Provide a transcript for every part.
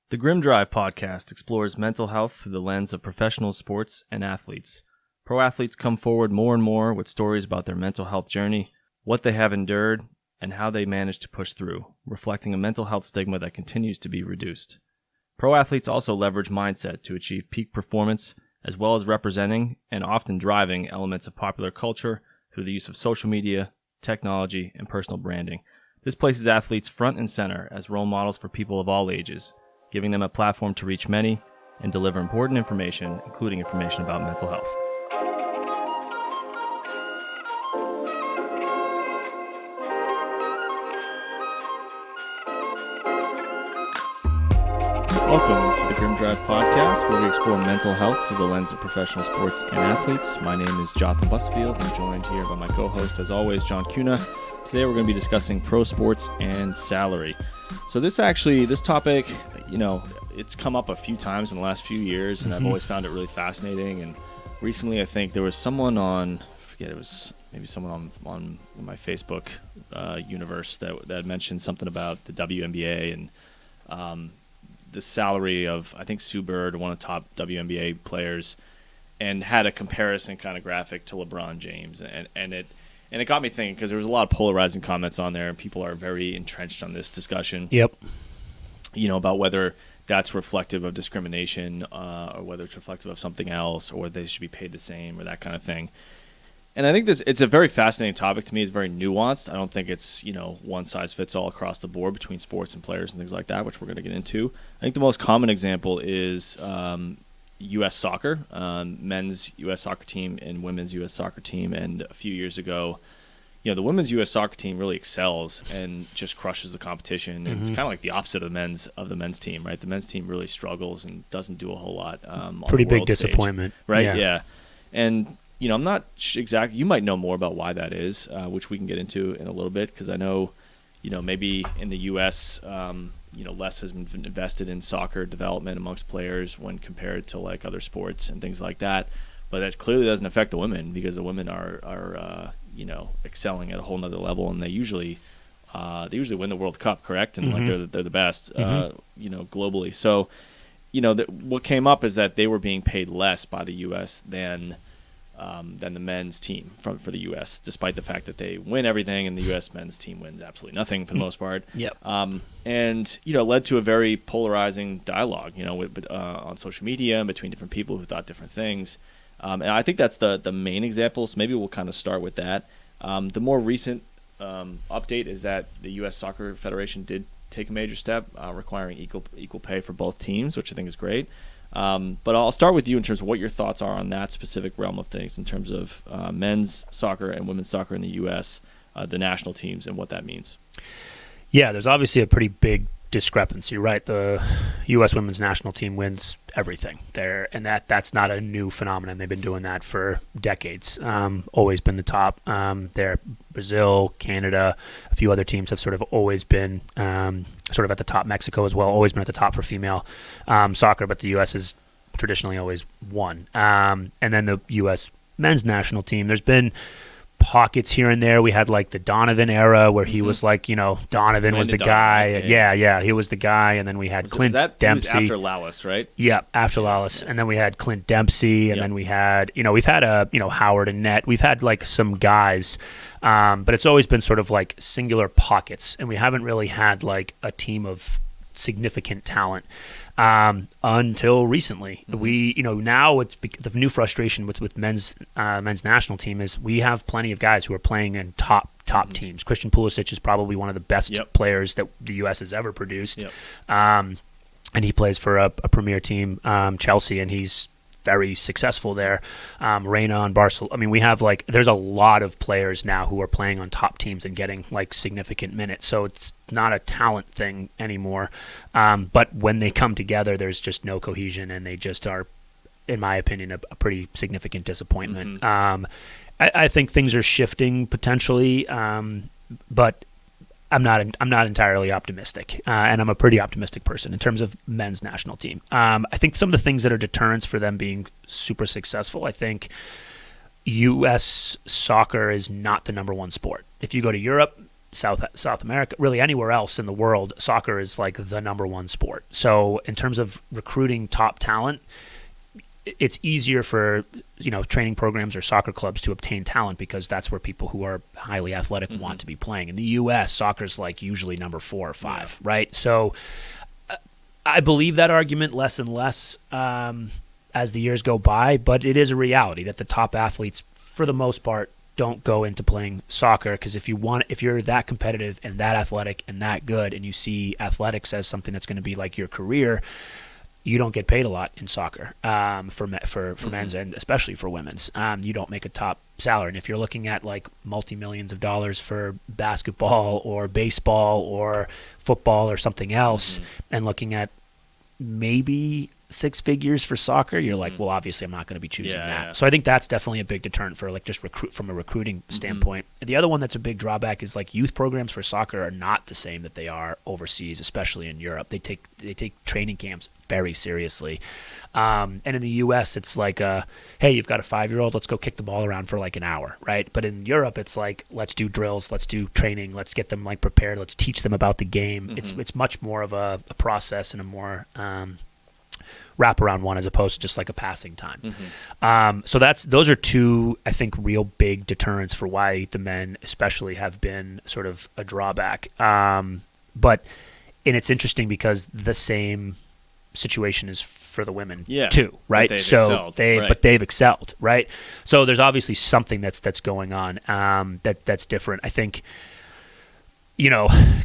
The Grim Drive podcast explores mental health through the lens of professional sports and athletes. Pro athletes come forward more and more with stories about their mental health journey, what they have endured, and how they managed to push through, reflecting a mental health stigma that continues to be reduced. Pro athletes also leverage mindset to achieve peak performance, as well as representing and often driving elements of popular culture through the use of social media, technology, and personal branding. This places athletes front and center as role models for people of all ages, giving them a platform to reach many and deliver important information, including information about mental health. Welcome to the Grim Drive podcast, where we explore mental health through the lens of professional sports and athletes. My name is Jonathan Busfield. I'm joined here by my co-host, as always, John Cuna. Today we're going to be discussing pro sports and salary. So this topic, it's come up a few times in the last few years, and I've always found it really fascinating. And recently, I think there was someone on, someone on my Facebook universe that mentioned something about the WNBA and the salary of, I think, Sue Bird, one of the top WNBA players, and had a comparison kind of graphic to LeBron James, and it got me thinking, because there was a lot of polarizing comments on there, and people are very entrenched on this discussion. Yep. About whether that's reflective of discrimination or whether it's reflective of something else, or they should be paid the same, or that kind of thing. And I think it's a very fascinating topic to me. It's very nuanced. I don't think it's, one size fits all across the board between sports and players and things like that, which we're going to get into. I think the most common example is U.S. soccer, men's U.S. soccer team and women's U.S. soccer team. And a few years ago, the women's U.S. soccer team really excels and just crushes the competition. And it's kind of like the opposite of the men's team, right? The men's team really struggles and doesn't do a whole lot. On Pretty the big world disappointment, stage, right? Yeah. And I'm not exactly. You might know more about why that is, which we can get into in a little bit, because I know, maybe in the U.S., less has been invested in soccer development amongst players when compared to like other sports and things like that. But that clearly doesn't affect the women, because the women are excelling at a whole nother level, and they usually win the World Cup, correct? And like they're the best, globally. So, what came up is that they were being paid less by the U.S. than the men's team for the U.S., despite the fact that they win everything, and the U.S. men's team wins absolutely nothing for the most part. Yep. And led to a very polarizing dialogue, on social media and between different people who thought different things. And I think that's the main example. So maybe we'll kind of start with that. The more recent update is that the U.S. Soccer Federation did take a major step, requiring equal pay for both teams, which I think is great. But I'll start with you in terms of what your thoughts are on that specific realm of things in terms of men's soccer and women's soccer in the U.S., the national teams, and what that means. Yeah, there's obviously a pretty big discrepancy, right? The U.S. women's national team wins everything there, and that's not a new phenomenon. They've been doing that for decades. Always been the top. There, Brazil, Canada, a few other teams have sort of always been sort of at the top. Mexico as well, always been at the top for female soccer, but the U.S. has traditionally always won. And then the U.S. men's national team, there's been pockets here and there. We had like the Donovan era where he was like, Donovan was the guy. Yeah, he was the guy. And then we had Clint Dempsey. He was after Lallis, right? Yeah, after Lallis. And then we had Clint Dempsey. And then we had, we've had Howard and Net. We've had like some guys, but it's always been sort of like singular pockets. And we haven't really had like a team of significant talent until recently. We, now it's the new frustration with men's national team is we have plenty of guys who are playing in top teams. Christian Pulisic is probably one of the best players that the U.S. has ever produced, and he plays for a premier team, Chelsea, and he's very successful there. Reina on Barcelona. I mean, we have there's a lot of players now who are playing on top teams and getting significant minutes. So it's not a talent thing anymore. But when they come together, there's just no cohesion, and they just are, in my opinion, a pretty significant disappointment. I think things are shifting potentially, but I'm not entirely optimistic, and I'm a pretty optimistic person in terms of men's national team. I think some of the things that are deterrents for them being super successful, I think U.S. soccer is not the number one sport. If you go to Europe, South America, really anywhere else in the world, soccer is like the number one sport. So in terms of recruiting top talent, it's easier for training programs or soccer clubs to obtain talent because that's where people who are highly athletic want to be playing. In the U.S., soccer's like usually number 4 or 5, right? So I believe that argument less and less as the years go by, but it is a reality that the top athletes, for the most part, don't go into playing soccer because if you're that competitive and that athletic and that good, and you see athletics as something that's going to be like your career, you don't get paid a lot in soccer for men's and especially for women's. You don't make a top salary. And if you're looking at like multi-millions of dollars for basketball or baseball or football or something else, and looking at maybe 6 figures for soccer, you're like, well, obviously I'm not going to be choosing that. Yeah. So I think that's definitely a big deterrent for like just from a recruiting standpoint. And the other one that's a big drawback is like youth programs for soccer are not the same that they are overseas, especially in Europe. They take training camps very seriously. And in the U.S., it's like, hey, you've got a 5-year-old, let's go kick the ball around for like an hour, right? But in Europe, it's like, let's do drills, let's do training, let's get them like prepared, let's teach them about the game. It's much more of a process and a more wraparound one as opposed to just like a passing time. So those are 2, I think, real big deterrents for why the men especially have been sort of a drawback. And it's interesting because the same situation is for the women too, right? But they've excelled, right? So there's obviously something that's going on that's different. I think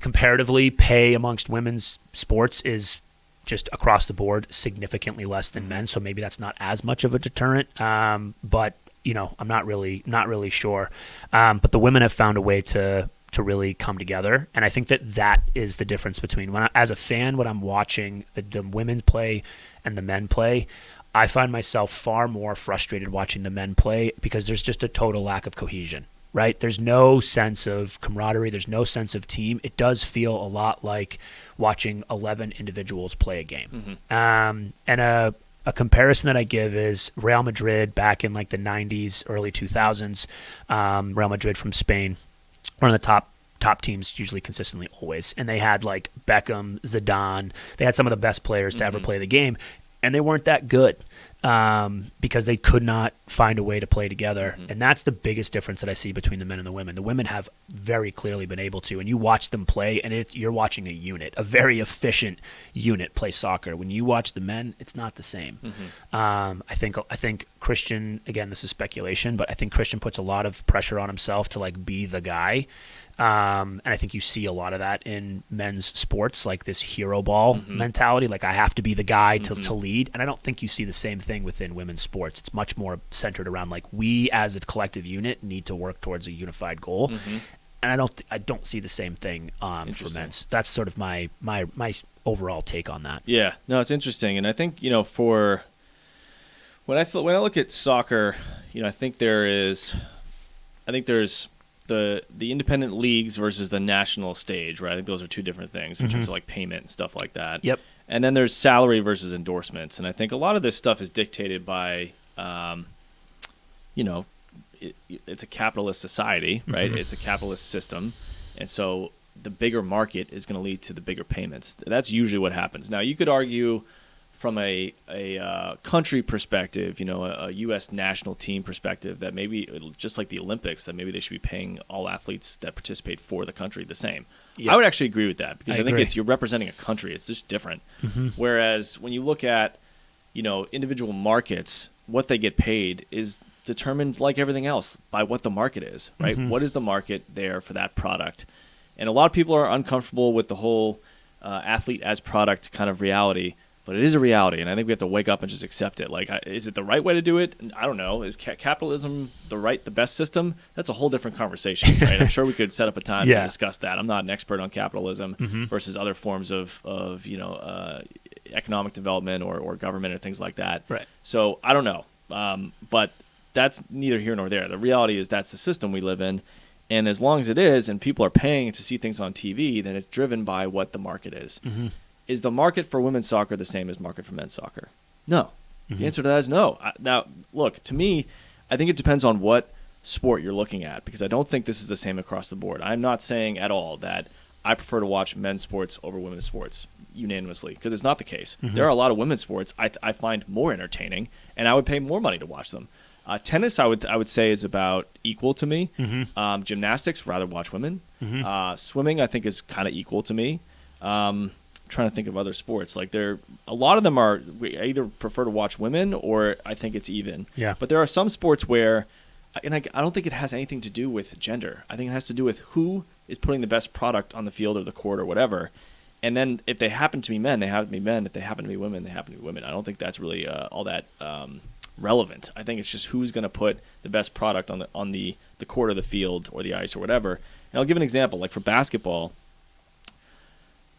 comparatively, pay amongst women's sports is just across the board significantly less than men, so maybe that's not as much of a deterrent. But I'm not really sure. But the women have found a way to really come together, and I think that is the difference between as a fan, when I'm watching the women play and the men play, I find myself far more frustrated watching the men play because there's just a total lack of cohesion. Right? There's no sense of camaraderie. There's no sense of team. It does feel a lot like watching 11 individuals play a game. And a comparison that I give is Real Madrid back in like the 90s, early 2000s. Real Madrid from Spain, one of the top teams, usually consistently always. And they had like Beckham, Zidane. They had some of the best players to ever play the game. And they weren't that good. Because they could not find a way to play together. And that's the biggest difference that I see between the men and the women. The women have very clearly been able to, and you watch them play, and you're watching a unit, a very efficient unit play soccer. When you watch the men, it's not the same. I think Christian, again, this is speculation, but I think Christian puts a lot of pressure on himself to like be the guy. And I think you see a lot of that in men's sports, like this hero ball mentality, like I have to be the guy to lead. And I don't think you see the same thing within women's sports. It's much more centered around like we as a collective unit need to work towards a unified goal. And I don't see the same thing for men's. That's sort of my overall take on that. Yeah, no, it's interesting. And I think, for when I look at soccer, I think there's the independent leagues versus the national stage, right? I think those are 2 different things in terms of like payment and stuff like that. Yep. And then there's salary versus endorsements. And I think a lot of this stuff is dictated by, it's a capitalist society, right? It's a capitalist system. And so the bigger market is going to lead to the bigger payments. That's usually what happens. Now, you could argue from a country perspective, a U.S. national team perspective, that maybe just like the Olympics, that maybe they should be paying all athletes that participate for the country the same. Yep. I would actually agree with that because I think you're representing a country. It's just different. Whereas when you look at, individual markets, what they get paid is determined like everything else by what the market is, right? What is the market there for that product? And a lot of people are uncomfortable with the whole athlete as product kind of reality. But it is a reality, and I think we have to wake up and just accept it. Like, is it the right way to do it? I don't know. Is capitalism the best system? That's a whole different conversation, right? I'm sure we could set up a time to discuss that. I'm not an expert on capitalism versus other forms of economic development or government or things like that. Right. So I don't know. But that's neither here nor there. The reality is that's the system we live in, and as long as it is, and people are paying to see things on TV, then it's driven by what the market is. Is the market for women's soccer the same as market for men's soccer? No. The answer to that is no. Now, look, to me, I think it depends on what sport you're looking at, because I don't think this is the same across the board. I'm not saying at all that I prefer to watch men's sports over women's sports unanimously, because it's not the case. There are a lot of women's sports I find more entertaining, and I would pay more money to watch them. Tennis, I would say, is about equal to me. Gymnastics, rather watch women. Swimming, I think, is kind of equal to me. Trying to think of other sports. Like, a lot of them I either prefer to watch women, or I think it's even. Yeah. But there are some sports where, and I don't think it has anything to do with gender. I think it has to do with who is putting the best product on the field or the court or whatever. And then if they happen to be men, they happen to be men. If they happen to be women, they happen to be women. I don't think that's really all that relevant. I think it's just who's going to put the best product on the court or the field or the ice or whatever. And I'll give an example. Like, for basketball,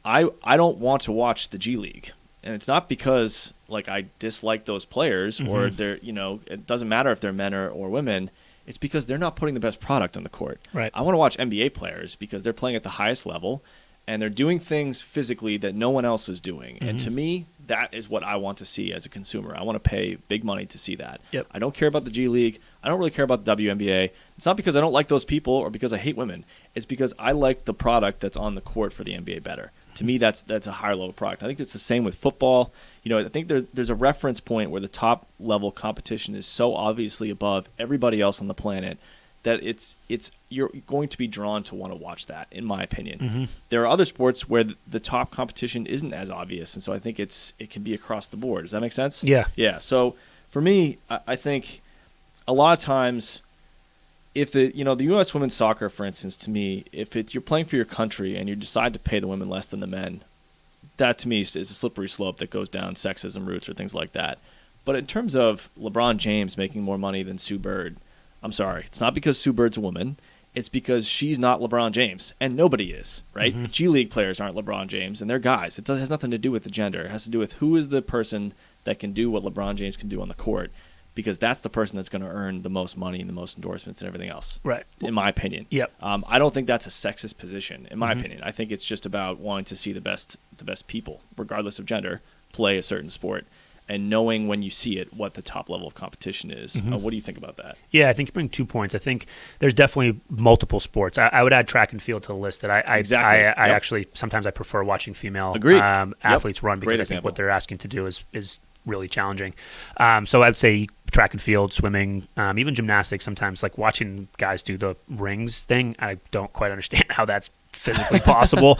I don't want to watch the G League. And it's not because, like, I dislike those players or they're, it doesn't matter if they're men or women. It's because they're not putting the best product on the court. Right. I want to watch NBA players because they're playing at the highest level and they're doing things physically that no one else is doing. And to me, that is what I want to see as a consumer. I want to pay big money to see that. Yep. I don't care about the G League. I don't really care about the WNBA. It's not because I don't like those people or because I hate women. It's because I like the product that's on the court for the NBA better. To me, that's a higher level product. I think it's the same with football. I think there's a reference point where the top level competition is so obviously above everybody else on the planet that you're going to be drawn to want to watch that, in my opinion. There are other sports where the top competition isn't as obvious, and so I think it can be across the board. Does that make sense? Yeah. Yeah. So for me, I think a lot of times, if the U.S. women's soccer, for instance, to me, if you're playing for your country and you decide to pay the women less than the men, that to me is a slippery slope that goes down sexism routes or things like that. But in terms of LeBron James making more money than Sue Bird, I'm sorry. It's not because Sue Bird's a woman. It's because she's not LeBron James, and nobody is, right? G League players aren't LeBron James, and they're guys. It has nothing to do with the gender. It has to do with who is the person that can do what LeBron James can do on the court, because that's the person that's going to earn the most money and the most endorsements and everything else. Right. In my opinion. Yep. I don't think that's a sexist position, in my opinion. I think it's just about wanting to see the best people, regardless of gender, play a certain sport, and knowing when you see it what the top level of competition is. What do you think about that? Yeah, I think you bring 2 points. I think there's definitely multiple sports. I would add track and field to the list. That I actually sometimes I prefer watching female athletes run, because I think what they're asking to do is really challenging. So I'd say track and field, swimming, even gymnastics. Sometimes, like watching guys do the rings thing, I don't quite understand how that's physically possible.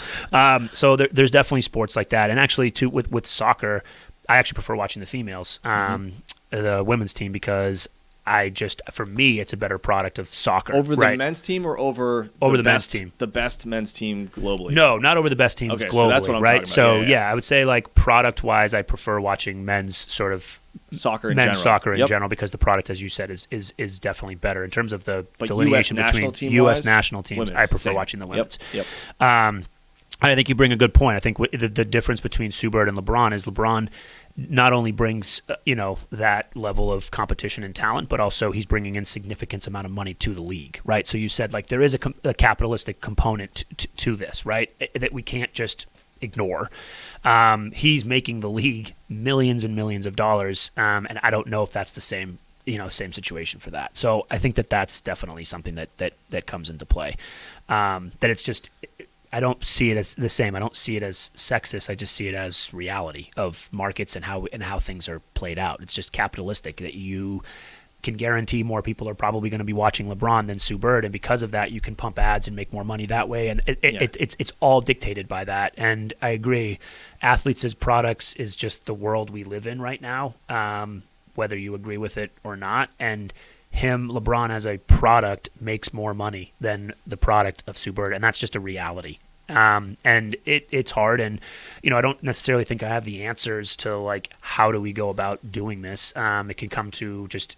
So there's definitely sports like that. And actually, too, with soccer, I actually prefer watching the females, the women's team, because for me, it's a better product of soccer. Over the men's team or over the men's team? The best men's team globally? No, not over the best teams globally. So that's what I'm right? talking So about. yeah, I would say, like, product-wise, I prefer watching men's sort of soccer in general, because the product, as you said, is definitely better in terms of the but delineation between U.S. national teams. I prefer watching the women's. I think you bring a good point. I think the difference between Sue Bird and LeBron is LeBron not only brings that level of competition and talent, but also he's bringing in significant amount of money to the league, right? So you said, like, there is a capitalistic component to this, right, that we can't just ignore. He's making the league millions and millions of dollars, and I don't know if that's the same situation for that. So I think that's definitely something that comes into play. That it's just, I don't see it as the same. I don't see it as sexist. I just see it as reality of markets and how things are played out. It's just capitalistic, that you can guarantee more people are probably going to be watching LeBron than Sue Bird, and because of that, you can pump ads and make more money that way. And it's all dictated by that. And I agree, athletes as products is just the world we live in right now, whether you agree with it or not. And LeBron as a product makes more money than the product of Sue Bird, and that's just a reality. And it's hard, and I don't necessarily think I have the answers to, like, how do we go about doing this. It can come to just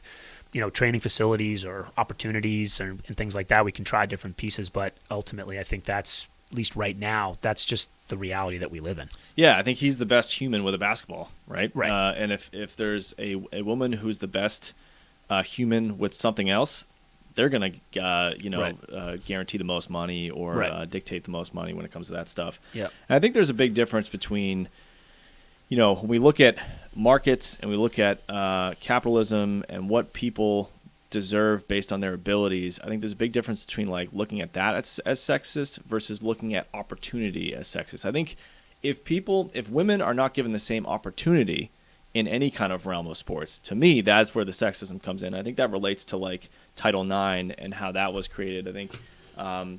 training facilities or opportunities and things like that. We can try different pieces, but ultimately I think that's, at least right now, that's just the reality that we live in. Yeah, I think he's the best human with a basketball, right? Right. And if there's a woman who's the best human with something else, they're going to guarantee the most money or dictate the most money when it comes to that stuff. Yeah. And I think there's a big difference between, when we look at markets and we look at capitalism and what people deserve based on their abilities, I think there's a big difference between like looking at that as sexist versus looking at opportunity as sexist. I think if women are not given the same opportunity in any kind of realm of sports, to me, that's where the sexism comes in. I think that relates to like Title IX and how that was created. I think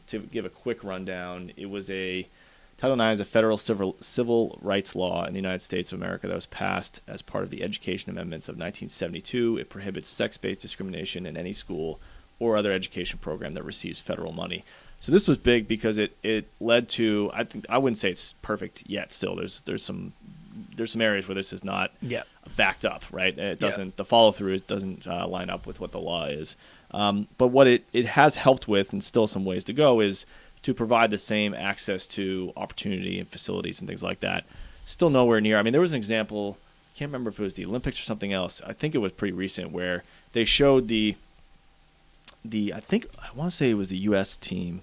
to give a quick rundown, Title IX is a federal civil rights law in the United States of America that was passed as part of the Education Amendments of 1972. It prohibits sex-based discrimination in any school or other education program that receives federal money. So this was big because it led to, I wouldn't say it's perfect yet. Still, there's some areas where this is not backed up, right? It doesn't, the follow through doesn't line up with what the law is. But what it has helped with, and still some ways to go, is to provide the same access to opportunity and facilities and things like that. Still nowhere near. I mean, there was an example, I can't remember if it was the Olympics or something else. I think it was pretty recent where they showed I want to say it was the U.S. team.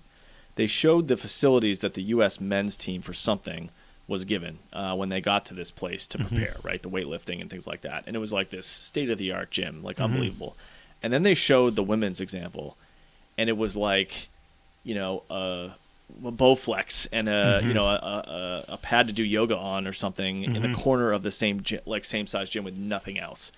They showed the facilities that the U.S. men's team for something was given when they got to this place to prepare, right? The weightlifting and things like that. And it was like this state-of-the-art gym, like unbelievable. And then they showed the women's example, and it was like, a Bowflex and a pad to do yoga on or something in the corner of the same size gym with nothing else.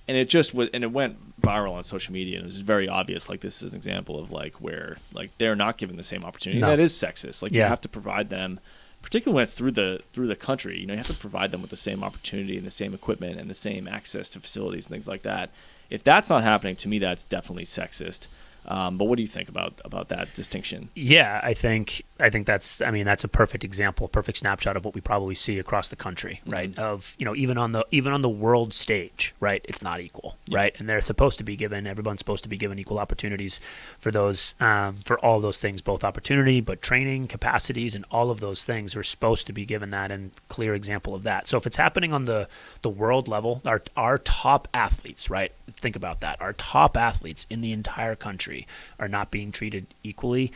And it just was, and it went viral on social media, and it was very obvious. Like, this is an example of like where like they're not given the same opportunity. No. That is sexist. Like, you have to provide them, particularly when it's through the country. You have to provide them with the same opportunity and the same equipment and the same access to facilities and things like that. If that's not happening, to me, that's definitely sexist. But what do you think about that distinction? Yeah, I think that's a perfect example, perfect snapshot of what we probably see across the country, right? Mm-hmm. Of even on the world stage, right? It's not equal, right? And everyone's supposed to be given equal opportunities for those for all those things, both opportunity, but training, capacities, and all of those things are supposed to be given that, and clear example of that. So if it's happening on the world level, our top athletes, right? Think about that. Our top athletes in the entire country are not being treated equally.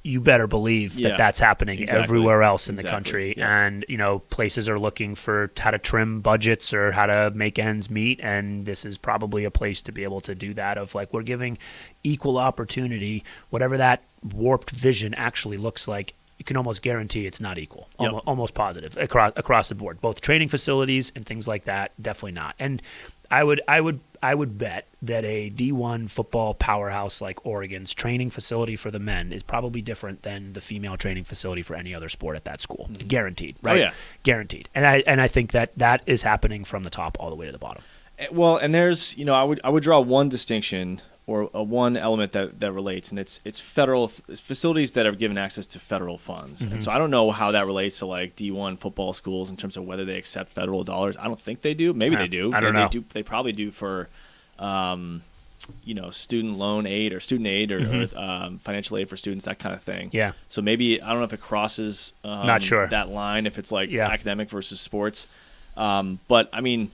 You better believe that that's happening everywhere else in the country. Yeah. And, places are looking for how to trim budgets or how to make ends meet. And this is probably a place to be able to do that, of like, we're giving equal opportunity, whatever that warped vision actually looks like. You can almost guarantee it's not equal, almost positive across the board, both training facilities and things like that. Definitely not. And I would bet that a D1 football powerhouse like Oregon's training facility for the men is probably different than the female training facility for any other sport at that school. Mm-hmm. Guaranteed, right? Oh, yeah. Guaranteed. And I think that is happening from the top all the way to the bottom. Well, and there's, I would draw one distinction or one element that relates, and it's federal facilities that are given access to federal funds. Mm-hmm. And so I don't know how that relates to like D1 football schools in terms of whether they accept federal dollars. I don't think they do. Maybe they do. I don't know. They probably do for, student loan aid or student aid or financial aid for students, that kind of thing. Yeah. So maybe, I don't know if it crosses not sure that line, if it's like academic versus sports. But I mean,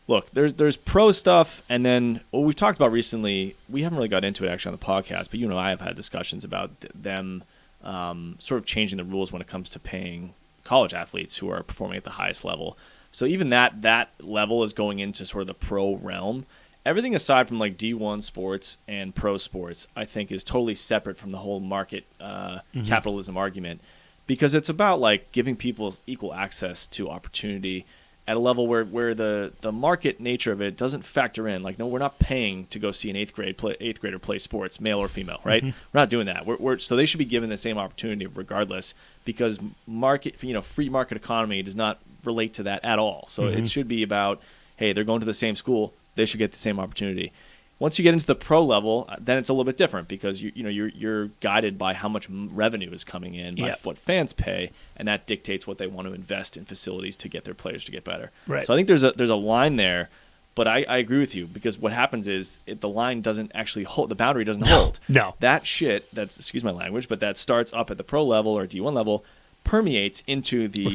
look, there's pro stuff, and then what we've talked about recently, we haven't really got into it actually on the podcast, but you and I have had discussions about them sort of changing the rules when it comes to paying college athletes who are performing at the highest level. So even that level is going into sort of the pro realm. Everything aside from like D1 sports and pro sports, I think, is totally separate from the whole market capitalism argument, because it's about like giving people equal access to opportunity at a level where the market nature of it doesn't factor in. Like, no, we're not paying to go see an eighth grader play sports, male or female, right? Mm-hmm. We're not doing that. So they should be given the same opportunity regardless, because free market economy does not relate to that at all. So it should be about, hey, they're going to the same school, they should get the same opportunity. Once you get into the pro level, then it's a little bit different, because you're guided by how much revenue is coming in, by what fans pay, and that dictates what they want to invest in facilities to get their players to get better. Right. So I think there's a line there, but I agree with you, because what happens is the line doesn't actually hold, the boundary doesn't hold. No. That shit, excuse my language, but that starts up at the pro level or D1 level, permeates into the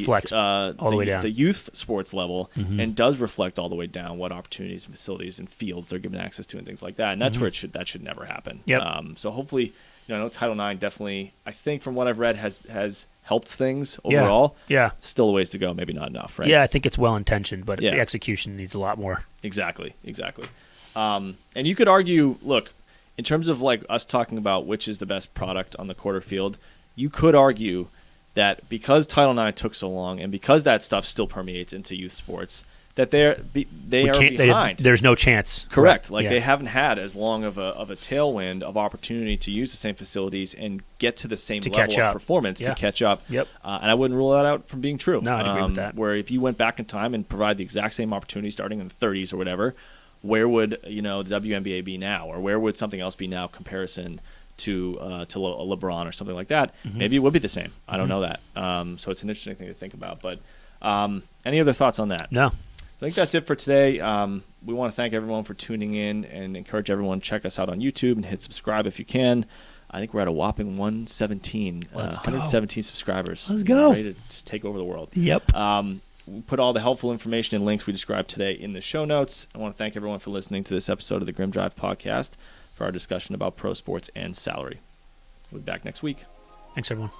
all the way down, the youth sports level, and does reflect all the way down what opportunities and facilities and fields they're given access to and things like that. And that's where that should never happen. Yep. So hopefully, I know Title IX definitely, I think from what I've read, has helped things overall. Yeah. Still a ways to go, maybe not enough, right? Yeah, I think it's well intentioned, but the execution needs a lot more. Exactly. And you could argue, look, in terms of like us talking about which is the best product on the quarter field, you could argue that because Title IX took so long and because that stuff still permeates into youth sports, that they are behind. There's no chance. Correct. Right. Like they haven't had as long of a tailwind of opportunity to use the same facilities and get to the same level of performance to catch up. Yep. And I wouldn't rule that out from being true. No, I'd agree with that. Where if you went back in time and provide the exact same opportunity starting in the 30s or whatever, where would the WNBA be now, or where would something else be now comparison to a LeBron or something like that? Mm-hmm. Maybe it would be the same. I don't know that. So it's an interesting thing to think about. But any other thoughts on that? No. I think that's it for today. We want to thank everyone for tuning in and encourage everyone to check us out on YouTube and hit subscribe if you can. I think we're at a whopping 117 subscribers. Let's go. Ready to just take over the world. Yep. We put all the helpful information and links we described today in the show notes. I want to thank everyone for listening to this episode of the Grim Drive podcast for our discussion about pro sports and salary. We'll be back next week. Thanks, everyone.